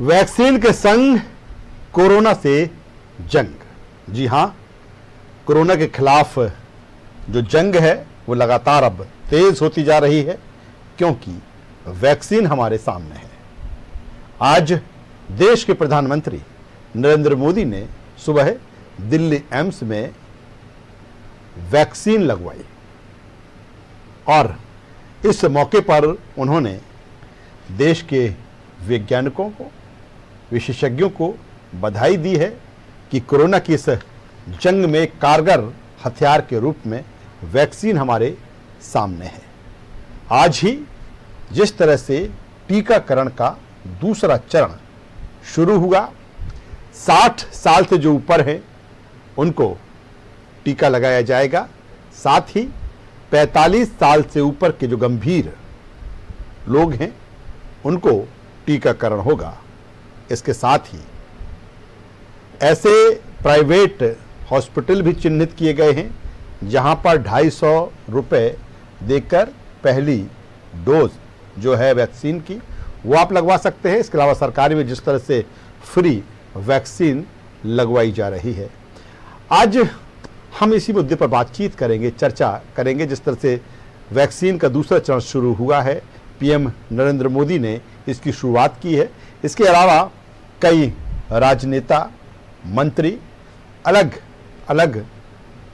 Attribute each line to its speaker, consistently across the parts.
Speaker 1: Vaccine के संग corona से जंग। जी हां, कोरोना के खिलाफ जो जंग है वो लगातार अब तेज होती जा रही है, क्योंकि वैक्सीन हमारे सामने है। आज देश के प्रधानमंत्री नरेंद्र मोदी ने सुबह दिल्ली एम्स में वैक्सीन लगवाई और इस मौके पर उन्होंने देश के वैज्ञानिकों को, विशेषज्ञों को बधाई दी है कि कोरोना की इस जंग में कारगर हथियार के रूप में वैक्सीन हमारे सामने है। आज ही जिस तरह से टीकाकरण का दूसरा चरण शुरू हुआ, 60 साल से जो ऊपर हैं उनको टीका लगाया जाएगा, साथ ही 45 साल से ऊपर के जो गंभीर लोग हैं उनको टीकाकरण होगा। इसके साथ ही ऐसे प्राइवेट हॉस्पिटल भी चिन्हित किए गए हैं जहां पर 250 रुपये देकर पहली डोज जो है वैक्सीन की वो आप लगवा सकते हैं। इसके अलावा सरकारी में जिस तरह से फ्री वैक्सीन लगवाई जा रही है। आज हम इसी मुद्दे पर बातचीत करेंगे, चर्चा करेंगे। जिस तरह से वैक्सीन का दूसरा चरण शुरू हुआ है, पीएम नरेंद्र मोदी ने इसकी शुरुआत की है। इसके अलावा कई राजनेता, मंत्री, अलग अलग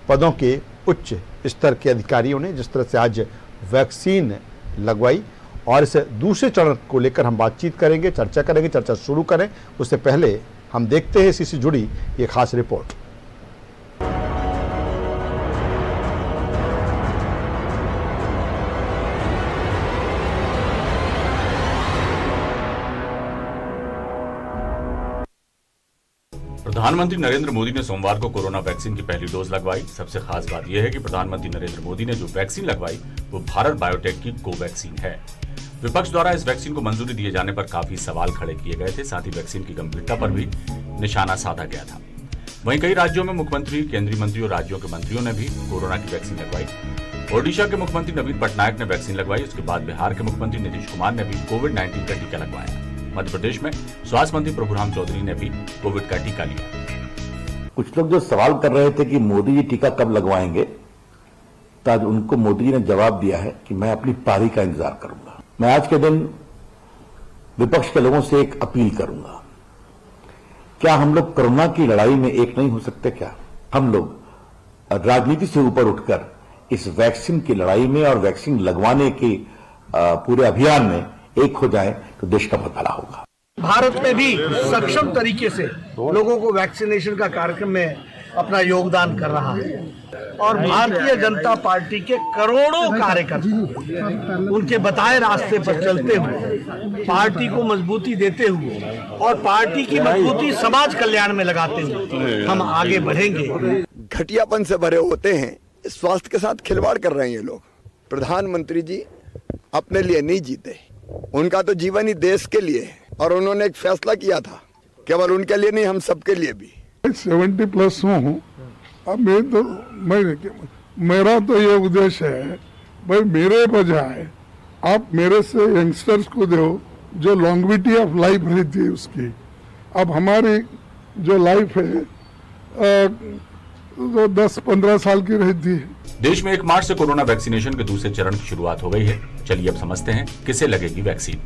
Speaker 1: पदों के उच्च स्तर के अधिकारियों ने जिस तरह से आज वैक्सीन लगवाई, और इस दूसरे चरण को लेकर हम बातचीत करेंगे, चर्चा करेंगे। चर्चा शुरू करें उससे पहले हम देखते हैं इसी से जुड़ी ये खास रिपोर्ट।
Speaker 2: प्रधानमंत्री नरेंद्र मोदी ने सोमवार को कोरोना वैक्सीन की पहली डोज लगवाई। सबसे खास बात यह है कि प्रधानमंत्री नरेंद्र मोदी ने जो वैक्सीन लगवाई वो भारत बायोटेक की कोवैक्सीन है। विपक्ष द्वारा इस वैक्सीन को मंजूरी दिए जाने पर काफी सवाल खड़े किए गए थे, साथ ही वैक्सीन की गंभीरता पर भी निशाना साधा गया था। वहीं कई राज्यों में मुख्यमंत्री, केंद्रीय मंत्री और राज्यों के मंत्रियों ने भी कोरोना की वैक्सीन लगवाई। ओडिशा के मुख्यमंत्री नवीन पटनायक ने वैक्सीन लगवाई। उसके बाद बिहार के मुख्यमंत्री नीतीश कुमार ने भी कोविड-19 का टीका लगवाया। मध्य प्रदेश में स्वास्थ्य मंत्री प्रभुराम चौधरी ने भी कोविड का टीका लिया।
Speaker 3: कुछ लोग जो सवाल कर रहे थे कि मोदी जी टीका कब लगवाएंगे, तो आज उनको मोदी जी ने जवाब दिया है कि मैं अपनी पारी का इंतजार करूंगा। मैं आज के दिन विपक्ष के लोगों से एक अपील करूंगा, क्या हम लोग कोरोना की लड़ाई में एक नहीं हो सकते? क्या हम लोग राजनीति से ऊपर उठकर इस वैक्सीन की लड़ाई में और वैक्सीन लगवाने के पूरे अभियान में एक हो जाए तो देश का बहुत भला होगा।
Speaker 4: भारत में भी सक्षम तरीके से लोगों को वैक्सीनेशन का कार्यक्रम में अपना योगदान कर रहा है, और भारतीय जनता पार्टी के करोड़ों कार्यकर्ता उनके बताए रास्ते पर चलते हुए, पार्टी को मजबूती देते हुए और पार्टी की मजबूती समाज कल्याण में लगाते हुए हम आगे बढ़ेंगे।
Speaker 5: घटियापन से भरे होते हैं, स्वास्थ्य के साथ खिलवाड़ कर रहे हैं ये लोग। प्रधानमंत्री जी अपने लिए नहीं जीते, उनका तो जीवन ही देश के लिए है, और उन्होंने एक फैसला किया था केवल उनके लिए नहीं, हम सबके लिए भी।
Speaker 6: 70+ हूँ अब मेरा तो ये उद्देश्य है भाई, मेरे बजाय आप मेरे से यंगस्टर्स को दो जो लॉन्गविटी ऑफ लाइफ रहती है उसकी। अब हमारी जो लाइफ है वो 10-15 साल की रहती है।
Speaker 2: देश में 1 मार्च से कोरोना वैक्सीनेशन के दूसरे चरण की शुरुआत हो गई है। चलिए अब समझते हैं किसे लगेगी वैक्सीन।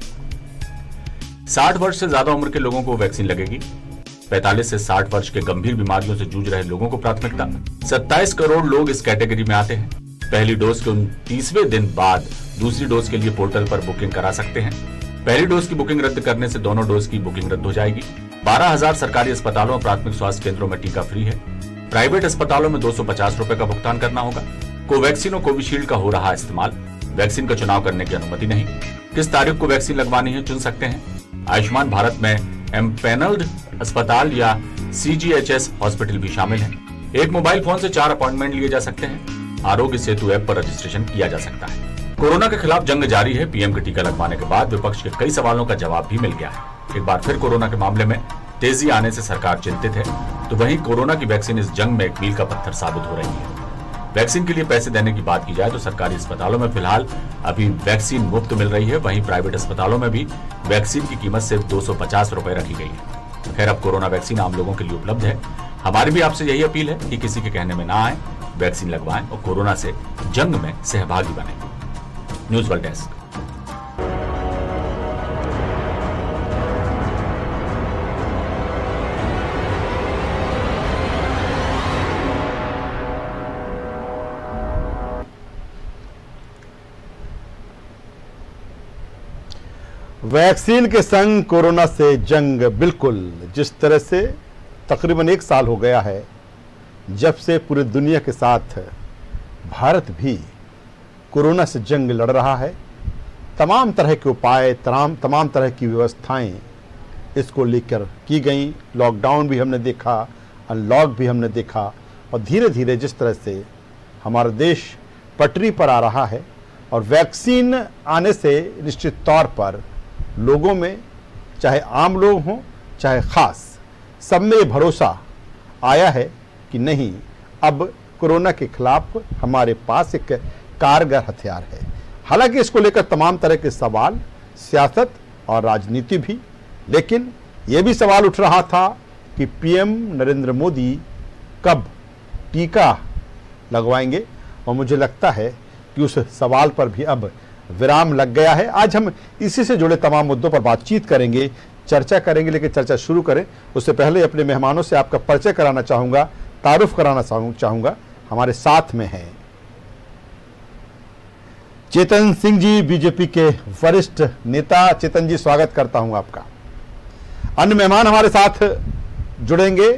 Speaker 2: 60 वर्ष से ज्यादा उम्र के लोगों को वैक्सीन लगेगी। 45 से 60 वर्ष के गंभीर बीमारियों से जूझ रहे लोगों को प्राथमिकता। 27 करोड़ लोग इस कैटेगरी में आते हैं। पहली डोज के 29वें दिन बाद दूसरी डोज के लिए पोर्टल पर बुकिंग करा सकते हैं। पहली डोज की बुकिंग रद्द करने से दोनों डोज की बुकिंग रद्द हो जाएगी। 12,000 सरकारी अस्पतालों और प्राथमिक स्वास्थ्य केंद्रों में टीका फ्री है। प्राइवेट अस्पतालों में 250 रुपए का भुगतान करना होगा। कोवैक्सीन और कोविशील्ड का हो रहा इस्तेमाल। वैक्सीन का चुनाव करने की अनुमति नहीं। किस तारीख को वैक्सीन लगवानी है चुन सकते हैं। आयुष्मान भारत में एम्पैनल्ड अस्पताल या CGHS हॉस्पिटल भी शामिल हैं। एक मोबाइल फोन से 4 अपॉइंटमेंट लिए जा सकते हैं। आरोग्य सेतु ऐप पर रजिस्ट्रेशन किया जा सकता है। कोरोना के खिलाफ जंग जारी है। पीएम के टीका लगवाने के बाद विपक्ष के कई सवालों का जवाब भी मिल गया है। एक बार फिर कोरोना के मामले में तेजी आने से सरकार चिंतित है, तो वहीं कोरोना की वैक्सीन इस जंग में एक मील का पत्थर साबित हो रही है। वैक्सीन के लिए पैसे देने की बात की जाए तो सरकारी अस्पतालों में फिलहाल अभी वैक्सीन मुफ्त मिल रही है, वहीं प्राइवेट अस्पतालों में भी वैक्सीन की कीमत सिर्फ 250 रुपए रखी गई है। खैर, अब कोरोना वैक्सीन आम लोगों के लिए उपलब्ध है। हमारी भी आपसे यही अपील है कि किसी के कहने में ना आए, वैक्सीन लगवाएं और कोरोना से जंग में सहभागी बने। News world desk.
Speaker 1: वैक्सीन के संग कोरोना से जंग, बिल्कुल जिस तरह से तकरीबन 1 साल हो गया है जब से पूरी दुनिया के साथ भारत भी कोरोना से जंग लड़ रहा है। तमाम तरह के उपाय, तमाम तरह की व्यवस्थाएं इसको लेकर की गई। लॉकडाउन भी हमने देखा, अनलॉक भी हमने देखा, और धीरे धीरे जिस तरह से हमारा देश पटरी पर आ रहा है और वैक्सीन आने से निश्चित तौर पर लोगों में, चाहे आम लोग हों चाहे ख़ास, सब में ये भरोसा आया है कि नहीं, अब कोरोना के खिलाफ हमारे पास एक कारगर हथियार है। हालांकि इसको लेकर तमाम तरह के सवाल, सियासत और राजनीति भी, लेकिन ये भी सवाल उठ रहा था कि पीएम नरेंद्र मोदी कब टीका लगवाएंगे, और मुझे लगता है कि उस सवाल पर भी अब विराम लग गया है। आज हम इसी से जुड़े तमाम मुद्दों पर बातचीत करेंगे, चर्चा करेंगे, लेकिन चर्चा शुरू करें उससे पहले अपने मेहमानों से आपका परिचय कराना चाहूँगा, तारुफ कराना चाहूँगा। हमारे साथ में हैं चेतन सिंह जी, बीजेपी के वरिष्ठ नेता। चेतन जी, स्वागत करता हूं आपका। अन्य मेहमान हमारे साथ जुड़ेंगे।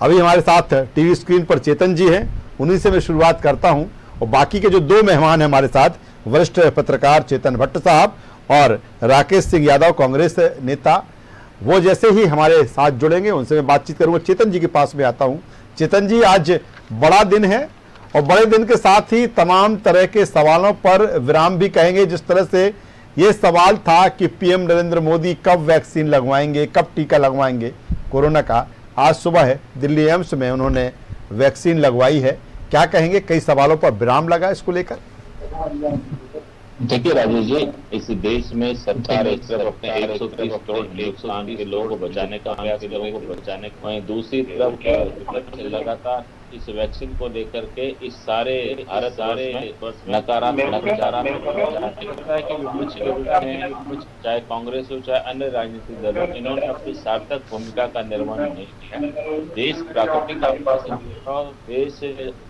Speaker 1: अभी हमारे साथ टीवी स्क्रीन पर चेतन जी हैं, उन्हीं से मैं शुरुआत करता हूं, और बाकी के जो 2 मेहमान हैं हमारे साथ, वरिष्ठ पत्रकार चेतन भट्ट साहब और राकेश सिंह यादव, कांग्रेस नेता, वो जैसे ही हमारे साथ जुड़ेंगे उनसे मैं बातचीत करूंगा। चेतन जी के पास में आता हूं। चेतन जी, आज बड़ा दिन है और बड़े दिन के साथ ही तमाम तरह के सवालों पर विराम भी कहेंगे। जिस तरह से ये सवाल था कि पीएम नरेंद्र मोदी कब वैक्सीन लगवाएंगे, कब टीका लगवाएंगे कोरोना का, आज सुबह है दिल्ली एम्स में उन्होंने वैक्सीन लगवाई है। क्या कहेंगे? कई सवालों पर विराम लगा इसको लेकर।
Speaker 7: देखिए राजेश जी, इस देश में सरकार एक तरफ अपने 130 करोड़ हिंदुस्तान के लोगों को बचाने का प्रयास कर रही है, वहीं दूसरी तरफ लगातार इस वैक्सीन को लेकर के इस सारे भारत नकारात्मक चाहे कांग्रेस हो चाहे अन्य राजनीतिक दल हो, इन्होंने अपनी सार्थक भूमिका का निर्वहन नहीं किया। देश प्राकृतिक आपदा से गुजर रहा हो, देश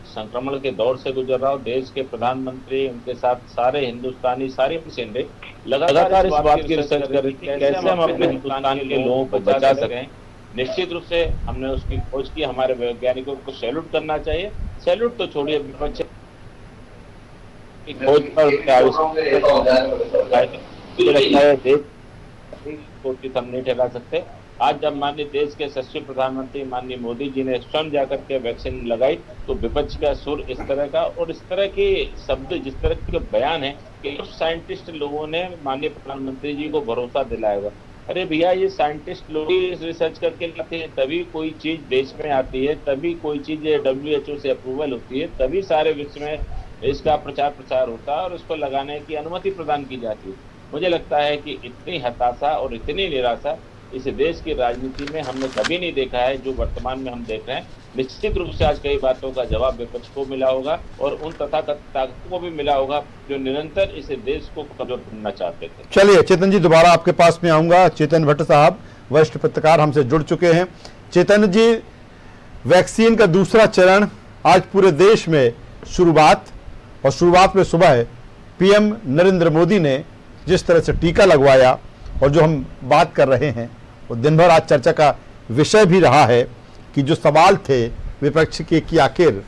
Speaker 7: संक्रमण के दौर से गुजर रहा हो, देश के प्रधानमंत्री, उनके साथ सारे हिंदुस्तानी, सारी पेशेंट लगातार इस बात की रिसर्च कर रही थी कैसे हम अपने हिंदुस्तान के लोगों को बचा सकें। निश्चित रूप से हमने उसकी खोज की। हमारे वैज्ञानिकों को सैल्यूट करना चाहिए। सैल्यूट तो छोड़िए, विपक्ष की खोज पर हम नहीं ठहरा सकते। आज जब माननीय देश के यशस्वी प्रधानमंत्री माननीय मोदी जी ने स्वयं जाकर के वैक्सीन लगाई, तो विपक्ष का सुर इस तरह का और इस तरह के शब्द, जिस तरह के बयान है कि कुछ साइंटिस्ट लोगों ने माननीय प्रधानमंत्री जी को भरोसा दिलाया हुआ। अरे भैया, ये साइंटिस्ट लोग ही रिसर्च करके लाते हैं, तभी कोई चीज देश में आती है, तभी कोई चीज WHO से अप्रूवल होती है, तभी सारे विश्व में इसका प्रचार होता है और इसको लगाने की अनुमति प्रदान की जाती है। मुझे लगता है कि इतनी हताशा और इतनी निराशा इस देश की राजनीति में हमने कभी नहीं देखा है जो वर्तमान में हम देख रहे हैं। निश्चित रूप से आज कई बातों का जवाब विपक्ष को मिला होगा और उन तथाकथित ताकतों को भी मिला होगा जो निरंतर इस देश को कमजोर करना चाहते थे।
Speaker 1: चलिए चेतन जी, दोबारा आपके पास में आऊंगा। चेतन भट्ट साहब, वरिष्ठ पत्रकार, हमसे जुड़ चुके हैं। चेतन जी, वैक्सीन का दूसरा चरण आज पूरे देश में शुरुआत में सुबह पीएम नरेंद्र मोदी ने जिस तरह से टीका लगवाया, और जो हम बात कर रहे हैं वो दिन भर आज चर्चा का विषय भी रहा है कि जो सवाल थे विपक्ष के कि आखिर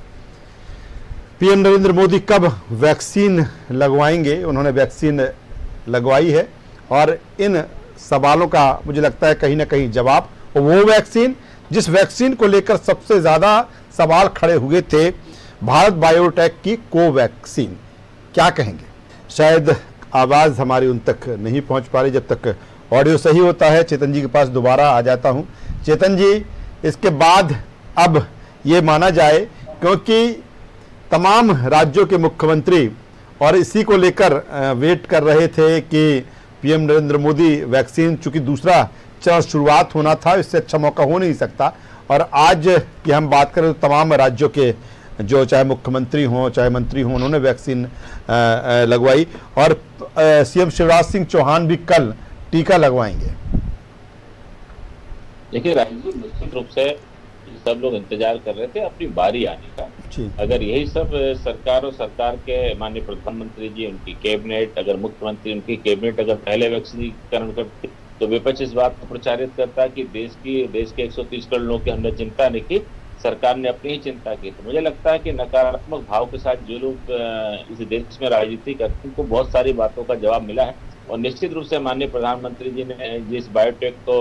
Speaker 1: पीएम नरेंद्र मोदी कब वैक्सीन लगवाएंगे। उन्होंने वैक्सीन लगवाई है और इन सवालों का मुझे लगता है कहीं ना कहीं जवाब, और वो वैक्सीन जिस वैक्सीन को लेकर सबसे ज़्यादा सवाल खड़े हुए थे, भारत बायोटेक की कोवैक्सीन। क्या कहेंगे? शायद आवाज़ हमारी उन तक नहीं पहुंच पा रही। जब तक ऑडियो सही होता है चेतन जी के पास दोबारा आ जाता हूं। चेतन जी, इसके बाद अब ये माना जाए, क्योंकि तमाम राज्यों के मुख्यमंत्री और इसी को लेकर वेट कर रहे थे कि पीएम नरेंद्र मोदी वैक्सीन, चूंकि दूसरा चरण शुरुआत होना था, इससे अच्छा मौका हो नहीं सकता। और आज की हम बात करें तो तमाम राज्यों के जो चाहे मुख्यमंत्री हों चाहे मंत्री हों, उन्होंने वैक्सीन लगवाई और सीएम शिवराज सिंह चौहान भी कल टीका लगवाएंगे।
Speaker 7: देखिए राजीव, निश्चित रूप से सब लोग इंतजार कर रहे थे अपनी बारी आने का। अगर यही सब सरकार और सरकार के माननीय प्रधानमंत्री जी, उनकी कैबिनेट, अगर मुख्यमंत्री, उनकी कैबिनेट अगर पहले वैक्सीकरण करते तो विपक्ष इस बात को प्रचारित करता कि देश के 130 करोड़ लोगों की हमने चिंता नहीं की, सरकार ने अपनी ही चिंता की। तो मुझे लगता है कि नकारात्मक भाव के साथ जो लोग इस देश में राजनीति करते हैं उनको बहुत सारी बातों का जवाब मिला है। और निश्चित रूप से माननीय प्रधानमंत्री जी ने जिस बायोटेक को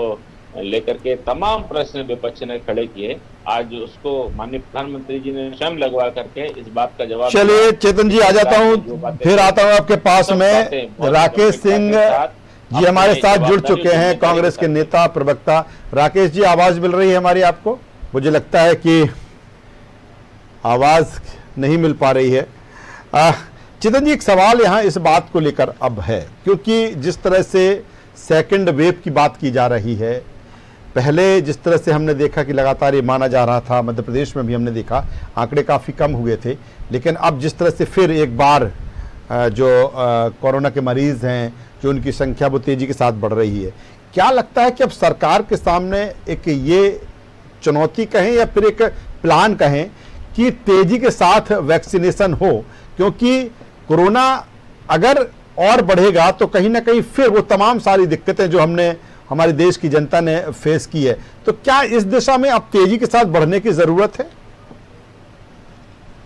Speaker 7: लेकर के तमाम प्रश्न विपक्ष ने खड़े किए, आज उसको माननीय प्रधानमंत्री जी ने स्वयं लगवा करके इस बात का जवाब।
Speaker 1: चलिए चेतन जी, आ जाता हूँ, फिर आता हूँ आपके पास में। राकेश सिंह जी हमारे साथ जुड़ चुके हैं, कांग्रेस के नेता प्रवक्ता। राकेश जी, आवाज मिल रही है हमारी आपको? मुझे लगता है कि आवाज नहीं मिल पा रही है। चेतन जी, एक सवाल यहाँ इस बात को लेकर अब है, क्योंकि जिस तरह से सेकंड वेव की बात की जा रही है, पहले जिस तरह से हमने देखा कि लगातार ये माना जा रहा था, मध्य प्रदेश में भी हमने देखा आंकड़े काफ़ी कम हुए थे, लेकिन अब जिस तरह से फिर एक बार जो कोरोना के मरीज़ हैं, जो उनकी संख्या वो तेज़ी के साथ बढ़ रही है, क्या लगता है कि अब सरकार के सामने एक ये चुनौती कहें या फिर एक प्लान कहें कि तेज़ी के साथ वैक्सीनेशन हो? क्योंकि कोरोना अगर और बढ़ेगा तो कहीं ना कहीं फिर वो तमाम सारी दिक्कतें जो हमने हमारे देश की जनता ने फेस की है, तो क्या इस दिशा में अब तेजी के साथ बढ़ने की जरूरत है?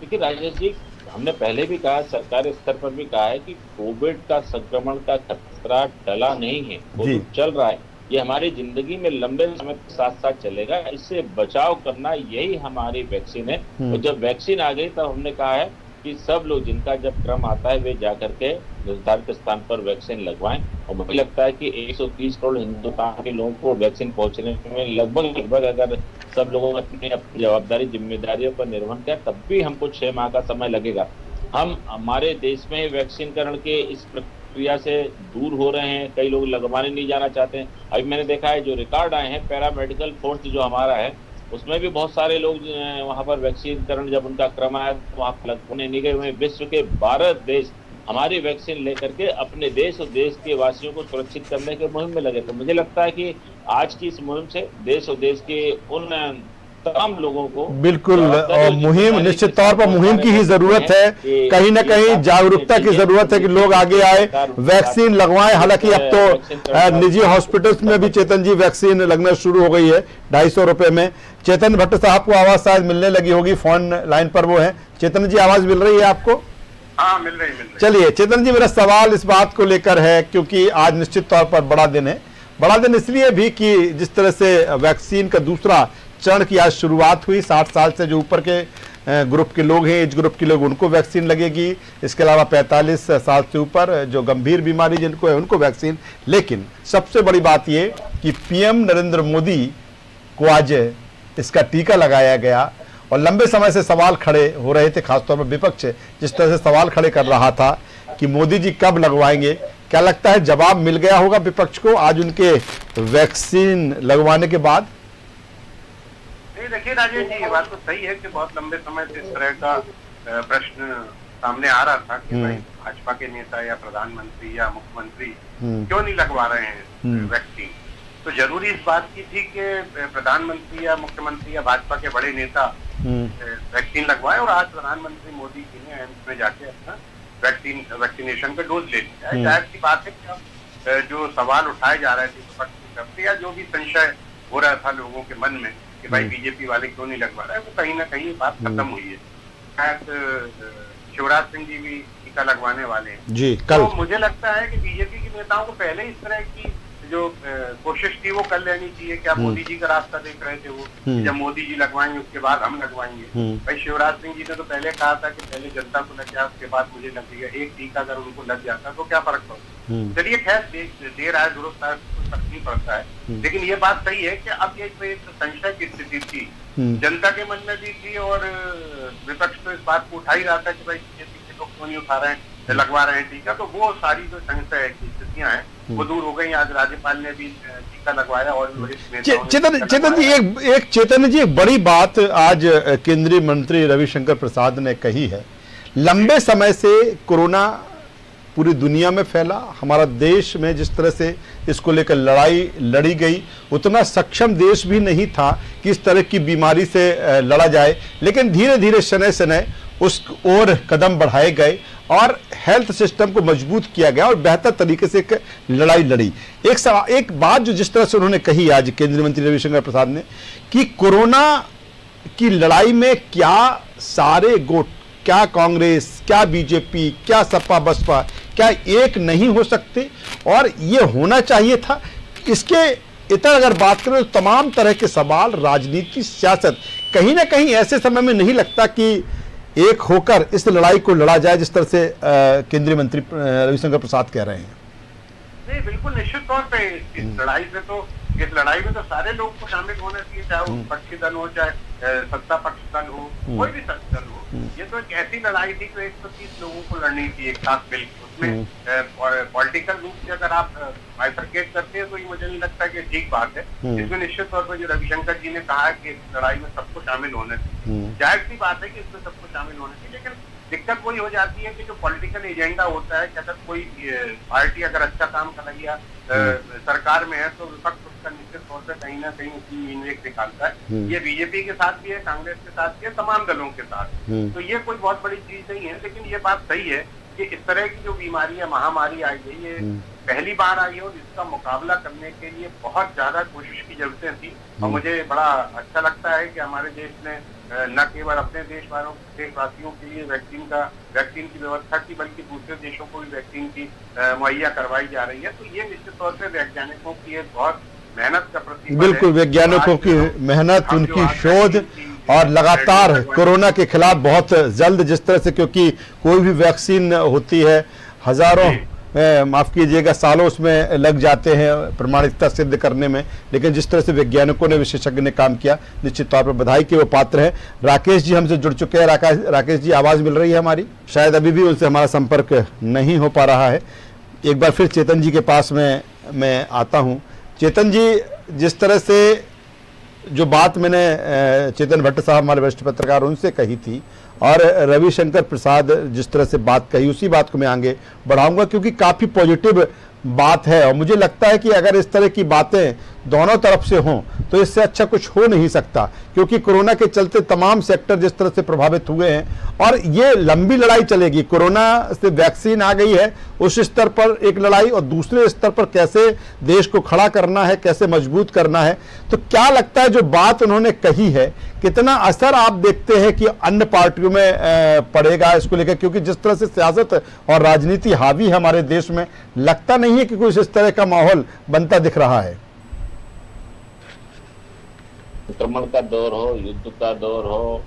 Speaker 7: देखिए राजेश जी, हमने पहले भी कहा, सरकारी स्तर पर भी कहा है कि कोविड का संक्रमण का खतरा टला नहीं है, कोविड चल रहा है। ये हमारी जिंदगी में लंबे समय के साथ साथ चलेगा, इससे बचाव करना यही हमारी वैक्सीन है। और जब वैक्सीन आ गई तब हमने कहा है कि सब लोग, जिनका जब क्रम आता है, वे जाकर के निर्धारित स्थान पर वैक्सीन लगवाएं। और मुझे लगता है कि 130 करोड़ हिंदुस्तान के लोगों को वैक्सीन पहुंचने में लगभग अगर सब लोगों ने अपनी जवाबदारी जिम्मेदारियों पर निर्भर किया, तब भी हमको 6 माह का समय लगेगा। हम हमारे देश में वैक्सीनकरण के इस प्रक्रिया से दूर हो रहे हैं, कई लोग लगवाने नहीं जाना चाहते हैं। अभी मैंने देखा है जो रिकॉर्ड आए हैं, पैरामेडिकल फोर्स जो हमारा है, उसमें भी बहुत सारे लोग वहां पर वैक्सीनकरण जब उनका क्रम आया तो वहां लगने नहीं गए। वहीं विश्व के 12 देश हमारी वैक्सीन लेकर के अपने देश और देश के वासियों को सुरक्षित करने के मुहिम में लगे। तो मुझे लगता है कि आज की इस मुहिम से देश और देश के उन तमाम लोगों को
Speaker 1: बिल्कुल, और मुहिम निश्चित तौर पर मुहिम की ही जरूरत है, कहीं ना कहीं जागरूकता की जरूरत है कि लोग आगे आए, वैक्सीन लगवाएं। हालांकि अब तो निजी हॉस्पिटल्स में भी चेतन जी वैक्सीन लगना शुरू हो गई है 250 रुपए में। चेतन भट्ट साहब को आवाज शायद मिलने लगी होगी, फोन लाइन पर वो है। चेतन जी, आवाज मिल रही है आपको?
Speaker 8: हाँ, मिल रही।
Speaker 1: चलिए चेतन जी, मेरा सवाल इस बात को लेकर है, क्योंकि आज निश्चित तौर पर बड़ा दिन है। बड़ा दिन इसलिए भी कि जिस तरह से वैक्सीन का दूसरा चरण की आज शुरुआत हुई, 60 साल से जो ऊपर के ग्रुप के लोग हैं, एज ग्रुप के लोग, उनको वैक्सीन लगेगी। इसके अलावा 45 साल से ऊपर जो गंभीर बीमारी जिनको है उनको वैक्सीन। लेकिन सबसे बड़ी बात ये कि पीएम नरेंद्र मोदी को आज इसका टीका लगाया गया और लंबे समय से सवाल खड़े हो रहे थे, खासतौर पर विपक्ष जिस तरह से सवाल खड़े कर रहा था कि मोदी जी कब लगवाएंगे। क्या लगता है जवाब मिल गया होगा विपक्ष को आज उनके वैक्सीन लगवाने के बाद?
Speaker 8: देखिए राजेश जी, ये बात तो सही है कि बहुत लंबे समय से इस तरह का प्रश्न सामने आ रहा था कि भाई भाजपा के नेता या प्रधानमंत्री या मुख्यमंत्री क्यों नहीं लगवा रहे हैं वैक्सीन। तो जरूरी इस बात की थी कि प्रधानमंत्री या मुख्यमंत्री या भाजपा के बड़े नेता वैक्सीन लगवाए। और आज प्रधानमंत्री मोदी जी ने एम्स में जाके अपना वैक्सीनेशन का डोज ले लिया है। जाहिर सी बात है कि जो सवाल उठाए जा रहे थे विपक्ष की तरफ से, या जो भी संशय हो रहा था लोगों के मन में कि भाई बीजेपी वाले क्यों नहीं लगवा रहे हैं, वो कहीं ना कहीं बात खत्म हुई है। शायद शिवराज सिंह जी भी टीका लगवाने वाले हैं
Speaker 1: जी कल।
Speaker 8: तो मुझे लगता है कि बीजेपी के नेताओं को पहले इस तरह की जो कोशिश थी वो कर लेनी चाहिए। क्या मोदी जी का रास्ता देख रहे थे वो, जब मोदी जी लगवाएंगे उसके बाद हम लगवाएंगे। भाई शिवराज सिंह जी ने तो पहले कहा था कि पहले जनता को लग जाए उसके बाद मुझे लगेगा। एक टीका अगर उनको लग जाता तो क्या फर्क पड़ता। चलिए खैर, देर आए दुरुस्त आए, फर्क नहीं पड़ता है। लेकिन ये बात सही है कि अब ये एक संशय की स्थिति थी जनता के मन में भी थी और विपक्ष तो इस बात को उठा ही रहा था कि भाई बीजेपी के लोग क्यों नहीं उठा रहे हैं, लगवा रहे हैं टीका। तो वो सारी जो संशय की स्थितियां हैं वो दूर हो गई। आज राज्यपाल ने भी टीका लगवाया और
Speaker 1: चेतन जी एक बड़ी बात आज केंद्रीय मंत्री रविशंकर प्रसाद ने कही है। लंबे समय से कोरोना पूरी दुनिया में फैला, हमारा देश में जिस तरह से इसको लेकर लड़ाई लड़ी गई, उतना सक्षम देश भी नहीं था कि इस तरह की बीमारी से लड़ा जाए, लेकिन धीरे धीरे शनय शनय उस ओर कदम बढ़ाए गए और हेल्थ सिस्टम को मजबूत किया गया और बेहतर तरीके से एक लड़ाई लड़ी। एक बात जो जिस तरह से उन्होंने कही आज केंद्रीय मंत्री रविशंकर प्रसाद ने कि कोरोना की लड़ाई में क्या सारे गुट, क्या कांग्रेस, क्या बीजेपी, क्या सपा बसपा, क्या एक नहीं हो सकते और ये होना चाहिए था। इसके इतर अगर बात करें तो तमाम तरह के सवाल, राजनीति, सियासत, कहीं ना कहीं ऐसे समय में नहीं लगता कि एक होकर इस लड़ाई को लड़ा जाए जिस तरह से केंद्रीय मंत्री रविशंकर प्रसाद कह रहे हैं।
Speaker 8: नहीं, बिल्कुल निश्चित तौर पे इस लड़ाई से तो इस लड़ाई में तो सारे लोग को शामिल होना चाहिए, चाहे वो विपक्षी दल हो, चाहे सत्ता पक्ष दल हो, कोई भी दल हो। ये तो एक ऐसी लड़ाई थी जो 130 लोगों को लड़नी थी एक साथ मिलकर। उसमें पॉलिटिकल रूप से अगर आप बाइफरकेट करते हैं तो ये मुझे नहीं लगता कि ठीक बात है। इसमें निश्चित तौर पर जो रविशंकर जी ने कहा कि इस लड़ाई में सबको शामिल होना चाहिए, जाहिर सी बात है कि इसमें सबको शामिल होना चाहिए। लेकिन दिक्कत वही हो जाती है कि जो पॉलिटिकल एजेंडा होता है कि अगर कोई पार्टी अगर अच्छा काम कर रही है सरकार में है तो विपक्ष उसका निश्चित तौर से कहीं ना कहीं उसकी इन्वेक निकालता है। ये बीजेपी के साथ भी है, कांग्रेस के साथ भी है, तमाम दलों के साथ। तो ये कोई बहुत बड़ी चीज नहीं है। लेकिन ये बात सही है कि इस तरह की जो बीमारी है, महामारी आई है, ये पहली बार आई है और इसका मुकाबला करने के लिए बहुत ज्यादा कोशिश की जरूरतें थी। और मुझे बड़ा अच्छा लगता है कि हमारे देश ने न केवल अपने देशवासियों के लिए वैक्सीन की व्यवस्था की, बल्कि दूसरे देशों को भी वैक्सीन की मुहैया करवाई जा रही है। तो ये निश्चित तौर से वैज्ञानिकों की एक बहुत मेहनत का प्रतिफल है।
Speaker 1: बिल्कुल, वैज्ञानिकों की मेहनत, उनकी शोध और लगातार कोरोना के खिलाफ बहुत जल्द जिस तरह से, क्योंकि कोई भी वैक्सीन होती है हजारों माफ कीजिएगा सालों उसमें लग जाते हैं प्रमाणिकता सिद्ध करने में, लेकिन जिस तरह से वैज्ञानिकों ने, विशेषज्ञ ने काम किया, निश्चित तौर पर बधाई के वो पात्र हैं। राकेश जी हमसे जुड़ चुके हैं। राकेश जी, आवाज मिल रही है हमारी? शायद अभी भी उनसे हमारा संपर्क नहीं हो पा रहा है। एक बार फिर चेतन जी के पास में मैं आता हूँ। चेतन जी, जिस तरह से जो बात मैंने चेतन भट्ट साहब हमारे वरिष्ठ पत्रकार उनसे कही थी और रविशंकर प्रसाद जिस तरह से बात कही, उसी बात को मैं आगे बढ़ाऊंगा क्योंकि काफ़ी पॉजिटिव बात है और मुझे लगता है कि अगर इस तरह की बातें दोनों तरफ से हों तो इससे अच्छा कुछ हो नहीं सकता, क्योंकि कोरोना के चलते तमाम सेक्टर जिस तरह से प्रभावित हुए हैं और ये लंबी लड़ाई चलेगी। कोरोना से वैक्सीन आ गई है, उस स्तर पर एक लड़ाई, और दूसरे स्तर पर कैसे देश को खड़ा करना है, कैसे मजबूत करना है। तो क्या लगता है जो बात उन्होंने कही है, कितना असर आप देखते हैं कि अन्य पार्टियों में पड़ेगा इसको लेकर, क्योंकि जिस तरह से सियासत और राजनीति हावी है हमारे देश में, लगता नहीं है कि कुछ इस तरह का माहौल बनता दिख रहा है।
Speaker 7: संक्रमण का दौर हो, युद्ध का दौर हो,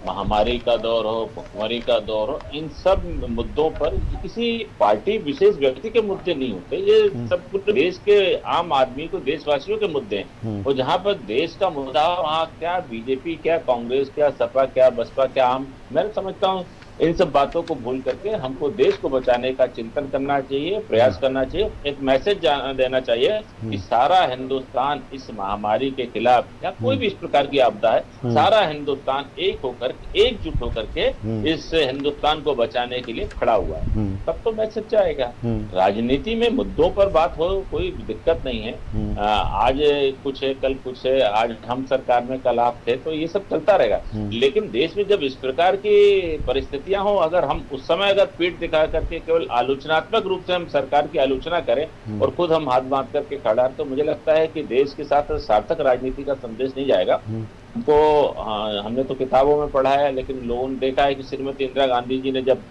Speaker 7: महामारी का दौर हो, भुखमरी का दौर हो, इन सब मुद्दों पर किसी पार्टी विशेष व्यक्ति के मुद्दे नहीं होते। ये सब पूरे देश के आम आदमी को, देशवासियों के मुद्दे हैं। और जहाँ पर देश का मुद्दा हो वहाँ क्या बीजेपी, क्या कांग्रेस, क्या सपा, क्या बसपा, क्या आम, मैं समझता हूँ इन सब बातों को भूल करके हमको देश को बचाने का चिंतन करना चाहिए, प्रयास करना चाहिए, एक मैसेज देना चाहिए कि सारा हिंदुस्तान इस महामारी के खिलाफ, या कोई भी इस प्रकार की आपदा है, सारा हिंदुस्तान एकजुट होकर के इस हिंदुस्तान को बचाने के लिए खड़ा हुआ है। तब तो मैसेज जाएगा। राजनीति में मुद्दों पर बात हो, कोई दिक्कत नहीं है। आज कुछ है, कल कुछ है, आज हम सरकार में, कल आप थे, तो ये सब चलता रहेगा। लेकिन देश में जब इस प्रकार की परिस्थिति हो, अगर हम उस समय अगर पीठ दिखा करके केवल आलोचनात्मक रूप से हम सरकार की आलोचना करें और खुद हम हाथ बांध करके खड़ा, तो मुझे लगता है कि देश के साथ सार्थक राजनीति का संदेश नहीं जाएगा। तो हमने तो किताबों में पढ़ा है, लेकिन लोगों ने देखा है कि श्रीमती इंदिरा गांधी जी ने जब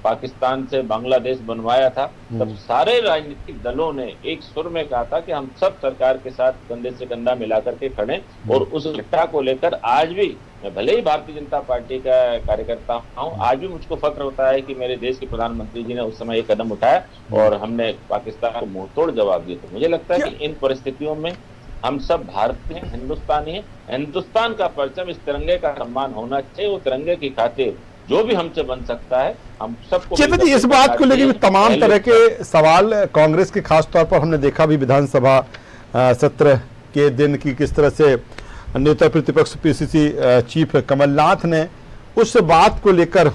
Speaker 7: पाकिस्तान से बांग्लादेश बनवाया था, तब सारे राजनीतिक दलों ने एक सुर में कहा था कि हम सब सरकार के साथ कंधे से कंधा मिला करके खड़े। और उस घटना को लेकर आज भी, मैं भले ही भारतीय जनता पार्टी का कार्यकर्ता हूँ, आज भी मुझको फक्र होता है कि मेरे देश के प्रधानमंत्री जी ने उस समय एक कदम उठाया और हमने पाकिस्तान को मुंहतोड़ जवाब दिया। तो मुझे लगता है कि इन परिस्थितियों में हम सब भारतीय हैं, हिंदुस्तानी हैं। हिंदुस्तान का परचम, इस तिरंगे का सम्मान होना चाहिए। वो तिरंगे की खातिर जो भी हमसे बन सकता है हम सबको।
Speaker 1: चेतन जी, इस बात को लेकर भी तमाम तरह के सवाल कांग्रेस के, खास तौर पर हमने देखा भी विधानसभा सत्र के दिन की किस तरह से नेता प्रतिपक्ष पीसीसी चीफ कमलनाथ ने उस बात को लेकर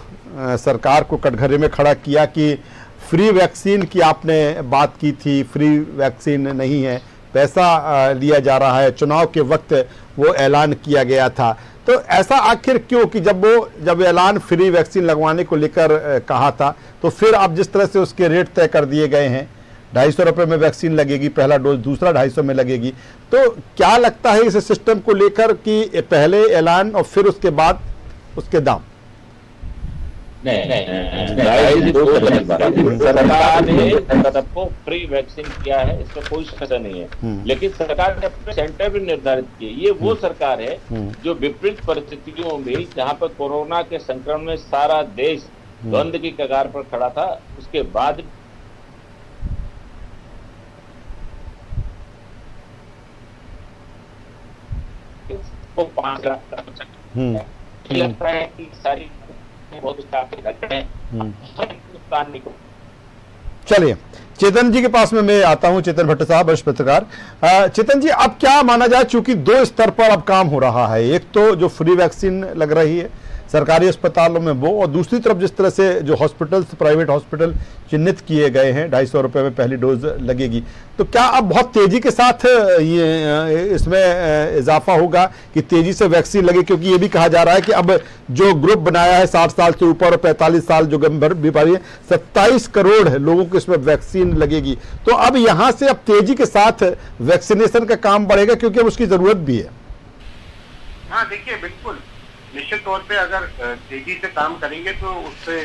Speaker 1: सरकार को कटघरे में खड़ा किया कि फ्री वैक्सीन की आपने बात की थी, फ्री वैक्सीन नहीं है, पैसा लिया जा रहा है। चुनाव के वक्त वो ऐलान किया गया था, तो ऐसा आखिर क्यों कि जब ऐलान फ्री वैक्सीन लगवाने को लेकर कहा था, तो फिर अब जिस तरह से उसके रेट तय कर दिए गए हैं, 250 रुपये में वैक्सीन लगेगी, पहला डोज, दूसरा 250 में लगेगी, तो क्या लगता है इस सिस्टम को लेकर कि पहले ऐलान और फिर उसके बाद उसके दाम?
Speaker 7: नहीं, सरकार ने सबको फ्री वैक्सीन किया है, इसमें कोई शंका नहीं है। लेकिन सरकार ने अपने सेंटर भी निर्धारित किए। ये वो सरकार है जो विपरीत परिस्थितियों में, जहां पर कोरोना के संक्रमण में सारा देश द्वंद्व की कगार पर खड़ा था, उसके बाद को 5 लाख लगता है कि सारी बहुत हिंदुस्तान को।
Speaker 1: चलिए चेतन जी के पास में मैं आता हूं, चेतन भट्ट साहब, वरिष्ठ पत्रकार। चेतन जी, अब क्या माना जाए, चूंकि 2 स्तर पर अब काम हो रहा है, एक तो जो फ्री वैक्सीन लग रही है सरकारी अस्पतालों में वो, और दूसरी तरफ जिस तरह से जो हॉस्पिटल्स, प्राइवेट हॉस्पिटल चिन्हित किए गए हैं, 250 रुपये में पहली डोज लगेगी, तो क्या अब बहुत तेजी के साथ ये इसमें इजाफा होगा कि तेजी से वैक्सीन लगे? क्योंकि ये भी कहा जा रहा है कि अब जो ग्रुप बनाया है 60 साल से ऊपर और 45 साल जो बीमारी है, 27 करोड़ लोगों को इसमें वैक्सीन लगेगी, तो अब यहाँ से अब तेजी के साथ वैक्सीनेशन का काम बढ़ेगा क्योंकि अब उसकी जरूरत भी है।
Speaker 8: हाँ देखिए, बिल्कुल निश्चित तौर पे अगर तेजी से काम करेंगे तो उससे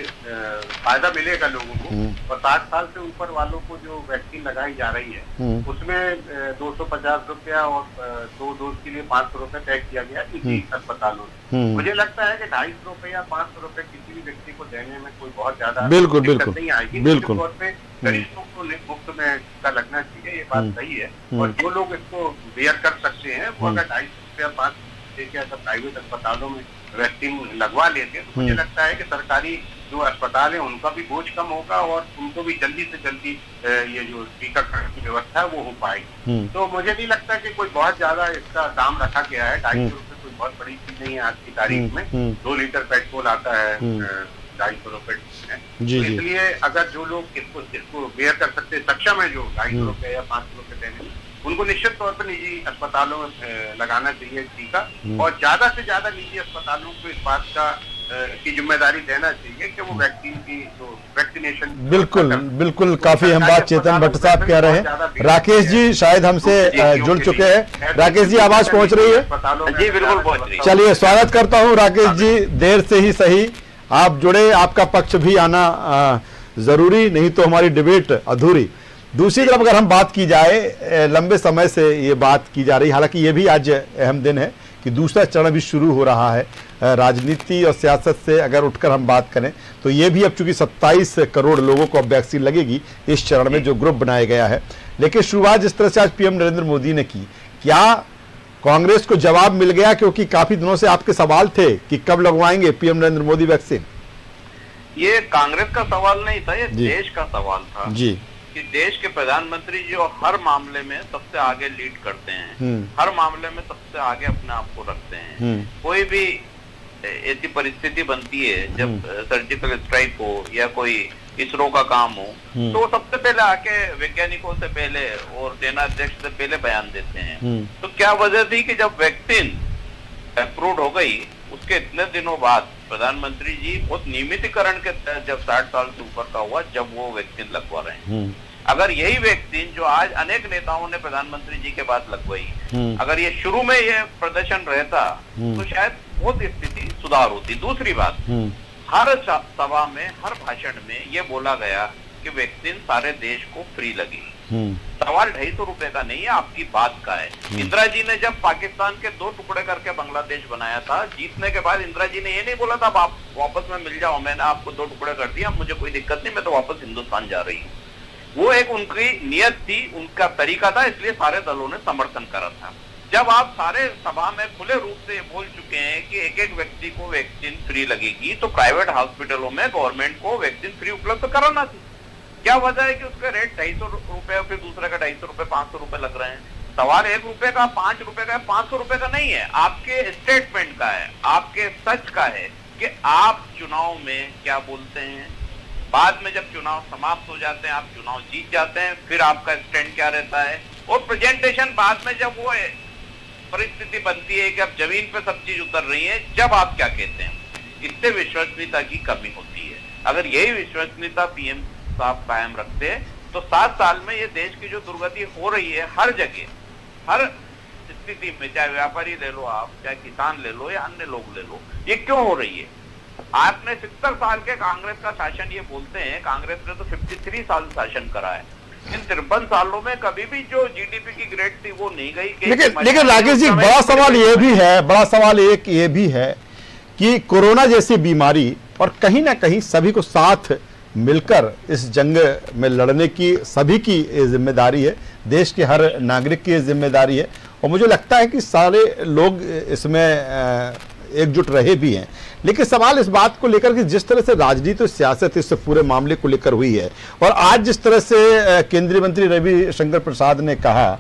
Speaker 8: फायदा मिलेगा लोगों को। और 60 साल से ऊपर वालों को जो वैक्सीन लगाई जा रही है उसमें 250 रुपया और 2 डोज के लिए 500 रुपये तय किया गया निजी अस्पतालों में। मुझे लगता है कि 250 रुपये या 500 रुपये किसी भी व्यक्ति को देने में कोई बहुत ज्यादा दिक्कत नहीं आएगी। निश्चित तौर पे गरीबों को मुफ्त में का लगना चाहिए, ये बात सही है। और जो लोग इसको बेयर कर सकते हैं वो अगर 250 रुपया 500 अगर प्राइवेट अस्पतालों में वैक्सीन लगवा लेते हैं तो मुझे लगता है कि सरकारी जो अस्पताल है उनका भी बोझ कम होगा और उनको भी जल्दी से जल्दी ये जो टीकाकरण की व्यवस्था है वो हो पाएगी। तो मुझे नहीं लगता कि कोई बहुत ज्यादा इसका दाम रखा गया है। 250 रुपये कोई बहुत बड़ी चीज नहीं है आज की तारीख में। 2 लीटर पेट्रोल आता है 250 रुपये में, इसलिए अगर जो लोग इसको बेयर कर सकते, सक्षम है, जो 250 रुपये या 500 रुपये देने, उनको निश्चित तौर पर निजी अस्पतालों में लगाना चाहिए टीका। और ज्यादा से ज्यादा निजी अस्पतालों को इस बात का की जिम्मेदारी देना चाहिए कि वो वैक्सीन की जो वैक्सीनेशन।
Speaker 1: बिल्कुल काफी हम बात चेतन भट्ट साहब कह रहे हैं। राकेश जी शायद हमसे जुड़ चुके हैं। राकेश जी, आवाज पहुंच रही है?
Speaker 9: जी बिल्कुल पहुंच रही है।
Speaker 1: चलिए स्वागत करता हूं राकेश जी, देर से ही सही आप जुड़े, आपका पक्ष भी आना जरूरी, नहीं तो हमारी डिबेट अधूरी। दूसरी तरफ अगर हम बात की जाए, लंबे समय से ये बात की जा रही, हालांकि ये भी आज अहम दिन है कि दूसरा चरण भी शुरू हो रहा है। राजनीति और सियासत से अगर उठकर हम बात करें तो ये भी अब चूंकि 27 करोड़ लोगों को अब वैक्सीन लगेगी इस चरण में जो ग्रुप बनाया गया है। लेकिन शुरुआत जिस तरह से आज पीएम नरेंद्र मोदी ने की, क्या कांग्रेस को जवाब मिल गया? क्योंकि काफी दिनों से आपके सवाल थे कि कब लगवाएंगे पीएम नरेंद्र मोदी वैक्सीन।
Speaker 9: ये कांग्रेस का सवाल नहीं था, ये देश का सवाल था
Speaker 1: जी,
Speaker 9: कि देश के प्रधानमंत्री जो हर मामले में सबसे आगे लीड करते हैं, हर मामले में सबसे आगे अपने आप को रखते हैं। कोई भी ऐसी परिस्थिति बनती है जब सर्जिकल स्ट्राइक हो या कोई इसरो का काम हो, तो वो सबसे पहले आके वैज्ञानिकों से पहले और सेना अध्यक्ष से पहले बयान देते हैं। तो क्या वजह थी कि जब वैक्सीन अप्रूव हो गई उसके इतने दिनों बाद प्रधानमंत्री जी बहुत नियमितीकरण के तहत जब 60 साल से ऊपर का हुआ, जब वो वैक्सीन लगवा रहे हैं। अगर यही वैक्सीन जो आज अनेक नेताओं ने प्रधानमंत्री जी के बाद लगवाई, अगर ये शुरू में ये प्रदर्शन रहता तो शायद बहुत स्थिति सुधार होती। दूसरी बात, हर सभा में, हर भाषण में ये बोला गया कि वैक्सीन सारे देश को फ्री लगी। सवाल 250 रुपए का नहीं है, आपकी बात का है। इंदिरा जी ने जब पाकिस्तान के 2 टुकड़े करके बांग्लादेश बनाया था, जीतने के बाद इंदिरा जी ने ये नहीं बोला था आप वापस में मिल जाओ, मैंने आपको 2 टुकड़े कर दिया, मुझे कोई दिक्कत नहीं, मैं तो वापस हिंदुस्तान जा रही हूँ। वो एक उनकी नियत थी, उनका तरीका था, इसलिए सारे दलों ने समर्थन करा था। जब आप सारे सभा में खुले रूप से बोल चुके हैं कि एक एक व्यक्ति को वैक्सीन फ्री लगेगी, तो प्राइवेट हॉस्पिटलों में गवर्नमेंट को वैक्सीन फ्री उपलब्ध कराना थी। क्या वजह है कि उसका रेट 250 रुपए, फिर दूसरे का 250 रुपए, 500 रुपए लग रहे हैं? सवाल 1 रुपए का, 5 रुपए का, 500 रुपए का नहीं है, आपके स्टेटमेंट का है, आपके सच का है कि आप चुनाव में क्या बोलते हैं। बाद में जब चुनाव समाप्त हो जाते हैं, आप चुनाव जीत जाते हैं, फिर आपका स्टैंड क्या रहता है, और प्रेजेंटेशन बाद में जब वो परिस्थिति बनती है कि अब जमीन पे सब चीज उतर रही है, जब आप क्या कहते हैं, इससे विश्वसनीयता की कमी होती है। अगर यही विश्वसनीयता पीएम साहब कायम रखते हैं तो 7 साल में ये देश की जो दुर्गति हो रही है हर जगह, हर स्थिति में, चाहे व्यापारी ले लो आप, चाहे किसान ले लो या अन्य लोग ले लो, ये क्यों हो रही है? आपने 70 साल के कांग्रेस का शासन, ये बोलते हैं कांग्रेस ने तो 53 साल शासन करा है, इन 53 सालों में कभी भी जो जीडीपी की ग्रेड थी वो नहीं गई।
Speaker 1: लेकिन राकेश जी, बड़ा सवाल ये भी है, बड़ा सवाल एक ये भी है कि कोरोना जैसी बीमारी, और कहीं ना कहीं सभी को साथ मिलकर इस जंग में लड़ने की सभी की जिम्मेदारी है, देश के हर नागरिक की जिम्मेदारी है, और मुझे लगता है कि सारे लोग इसमें एकजुट रहे भी हैं। लेकिन सवाल इस बात को लेकर कि जिस तरह से राजनीति और सियासत इस पूरे मामले को लेकर हुई है, और आज जिस तरह से केंद्रीय मंत्री रविशंकर प्रसाद ने कहा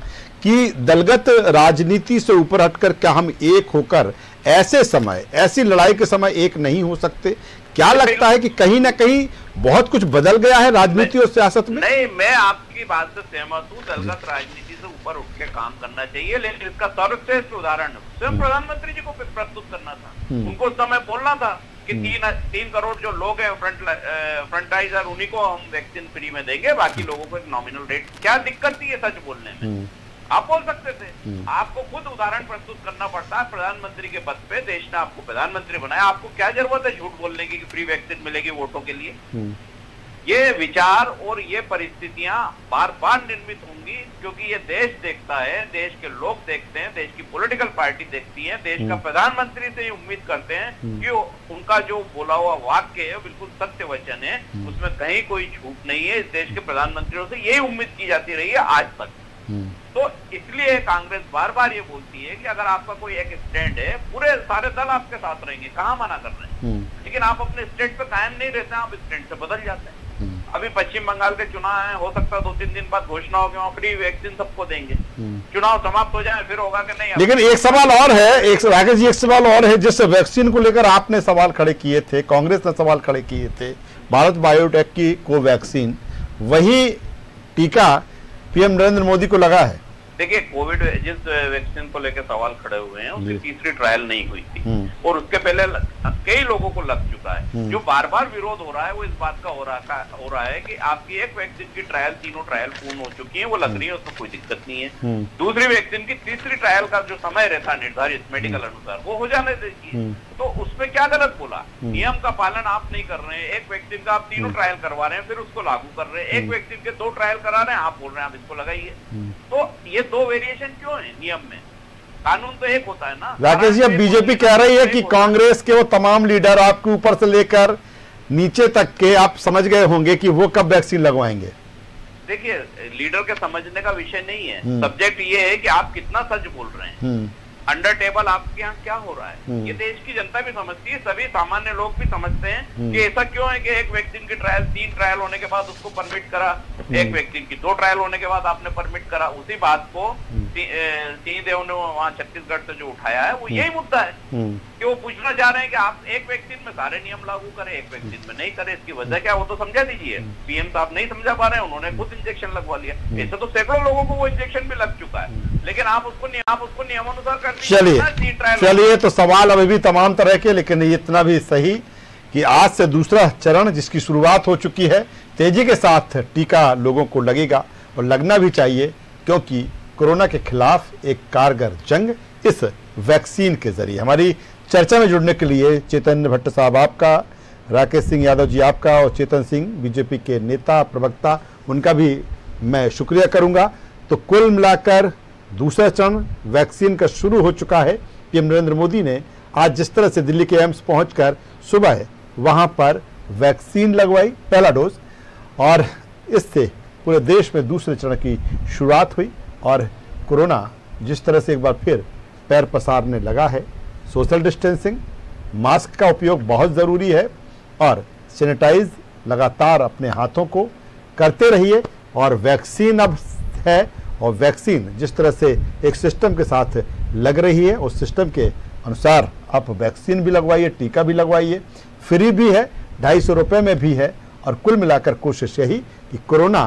Speaker 1: कि दलगत राजनीति से ऊपर हटकर क्या हम एक होकर ऐसे समय, ऐसी लड़ाई के समय एक नहीं हो सकते? क्या लगता है कि कहीं ना कहीं बहुत कुछ बदल गया है राजनीति और सियासत में?
Speaker 9: नहीं, मैं आपकी बात से सहमत हूँ, दलगत राजनीति से ऊपर उठ के काम करना चाहिए, लेकिन इसका सर्वश्रेष्ठ उदाहरण स्वयं प्रधानमंत्री जी को प्रस्तुत करना था। उनको उस समय बोलना था कि 3 करोड़ जो लोग हैं फ्रंटाइजर, उन्हीं को हम वैक्सीन फ्री में देंगे, बाकी लोगों को एक नॉमिनल रेट। क्या दिक्कत थी ये सच बोलने में? आप बोल सकते थे। आपको खुद उदाहरण प्रस्तुत करना पड़ता है। प्रधानमंत्री के पद पे देश ने आपको प्रधानमंत्री बनाया, आपको क्या जरूरत है झूठ बोलने की कि फ्री वैक्सीन मिलेगी वोटों के लिए? ये विचार और ये परिस्थितियां बार बार निर्मित होंगी, क्योंकि ये देश देखता है, देश के लोग देखते हैं, देश की पॉलिटिकल पार्टी देखती है, देश का प्रधानमंत्री से उम्मीद करते हैं कि उनका जो बोला हुआ वाक्य है बिल्कुल सत्य वचन है, उसमें कहीं कोई झूठ नहीं है। इस देश के प्रधानमंत्रियों से यही उम्मीद की जाती रही है आज तक। तो इसलिए कांग्रेस बार बार ये बोलती है कि अगर आपका कोई एक स्टैंड है, पूरे सारे दल आपके साथ रहेंगे, कहाँ मना कर रहे हैं, लेकिन आप अपने स्टैंड पे कायम नहीं रहते, आप स्टैंड से बदल जाते हैं। अभी पश्चिम बंगाल के चुनाव है, हो सकता है 2-3 दिन बाद घोषणा हो कि वहाँ फ्री वैक्सीन सबको देंगे, चुनाव समाप्त हो जाए, फिर होगा कि नहीं।
Speaker 1: लेकिन एक सवाल और है, राकेश जी, एक सवाल और है, जिस वैक्सीन को लेकर आपने सवाल खड़े किए थे, कांग्रेस ने सवाल खड़े किए थे, भारत बायोटेक की कोवैक्सीन, वही टीका पीएम नरेंद्र मोदी को लगा है।
Speaker 9: देखिए, कोविड जिस वैक्सीन को लेकर सवाल खड़े हुए हैं उसकी तीसरी ट्रायल नहीं हुई थी, और उसके पहले कई लोगों को लग चुका है। जो बार बार विरोध हो रहा है वो इस बात का हो रहा है कि आपकी एक वैक्सीन की ट्रायल, तीनों ट्रायल पूर्ण हो चुकी है, वो लग रही है, उसमें कोई दिक्कत नहीं है। दूसरी वैक्सीन की तीसरी ट्रायल का जो समय रहता निर्धारित मेडिकल अनुसार, वो हो जाने दीजिए। तो उसमें क्या गलत बोला? नियम का पालन आप नहीं कर रहे हैं, एक वैक्सीन का आप 3 ट्रायल करवा रहे हैं, फिर उसको लागू कर रहे हैं, एक वैक्सीन के 2 ट्रायल करा रहे हैं, आप बोल रहे हैं आप इसको लगाइए। तो ये 2 वेरिएशन क्यों है नियम में? कानून तो एक होता है ना।
Speaker 1: राकेश जी, अब बीजेपी कह रही है कि कांग्रेस के वो तमाम लीडर आपके ऊपर से लेकर नीचे तक के आप समझ गए होंगे कि वो कब वैक्सीन लगवाएंगे।
Speaker 9: देखिए, लीडर के समझने का विषय नहीं है, सब्जेक्ट ये है कि आप कितना सच बोल रहे हैं। अंडर टेबल आपके यहाँ क्या हो रहा है, ये देश की जनता भी समझती है, सभी सामान्य लोग भी समझते हैं कि ऐसा क्यों है कि एक वैक्सीन की ट्रायल 3 ट्रायल होने के बाद उसको परमिट करा, एक वैक्सीन की 2 ट्रायल होने के बाद आपने परमिट करा। उसी बात को सिंह देव ने वहाँ छत्तीसगढ़ से जो उठाया है वो यही मुद्दा है कि वो पूछना चाह रहे हैं कि आप एक वैक्सीन में सारे नियम लागू करें, एक वैक्सीन में नहीं करें। इसकी वजह क्या, वो तो समझा दीजिए। पीएम साहब नहीं समझा पा रहे हैं, उन्होंने खुद इंजेक्शन लगवा लिया। ऐसे तो सैकड़ों लोगों को वो इंजेक्शन भी लग चुका है, लेकिन आप उसको नियमानुसार कर दीजिए।
Speaker 1: चलिए, तो सवाल अभी भी तमाम तरह के, लेकिन इतना भी सही कि आज से दूसरा चरण जिसकी शुरुआत हो चुकी है, तेजी के साथ टीका लोगों को लगेगा और लगना भी चाहिए, क्योंकि कोरोना के खिलाफ एक कारगर जंग इस वैक्सीन के जरिए। हमारी चर्चा में जुड़ने के लिए चेतन भट्ट साहब आपका, राकेश सिंह यादव जी आपका, और चेतन सिंह बीजेपी के नेता प्रवक्ता, उनका भी मैं शुक्रिया करूंगा। तो कुल मिलाकर दूसरा चरण वैक्सीन का शुरू हो चुका है। पीएम नरेंद्र मोदी ने आज जिस तरह से दिल्ली के एम्स पहुंचकर सुबह वहां पर वैक्सीन लगवाई, पहला डोज, और इससे पूरे देश में दूसरे चरण की शुरुआत हुई और कोरोना जिस तरह से एक बार फिर पैर पसारने लगा है, सोशल डिस्टेंसिंग, मास्क का उपयोग बहुत ज़रूरी है और सैनिटाइज लगातार अपने हाथों को करते रहिए। और वैक्सीन अब है और वैक्सीन जिस तरह से एक सिस्टम के साथ लग रही है उस सिस्टम के अनुसार आप वैक्सीन भी लगवाइए, टीका भी लगवाइए, फ्री भी है, 250 रुपये में भी है। और कुल मिलाकर कोशिश यही कि कोरोना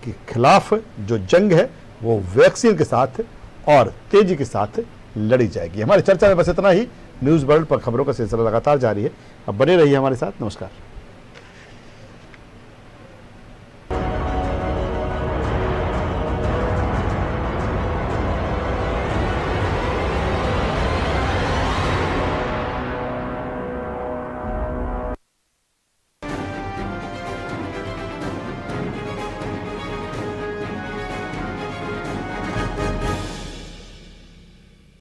Speaker 1: के खिलाफ जो जंग है वो वैक्सीन के साथ और तेजी के साथ लड़ी जाएगी। हमारी चर्चा में बस इतना ही। न्यूज़ वर्ल्ड पर खबरों का सिलसिला लगातार जारी है। अब बने रहिए हमारे साथ। नमस्कार।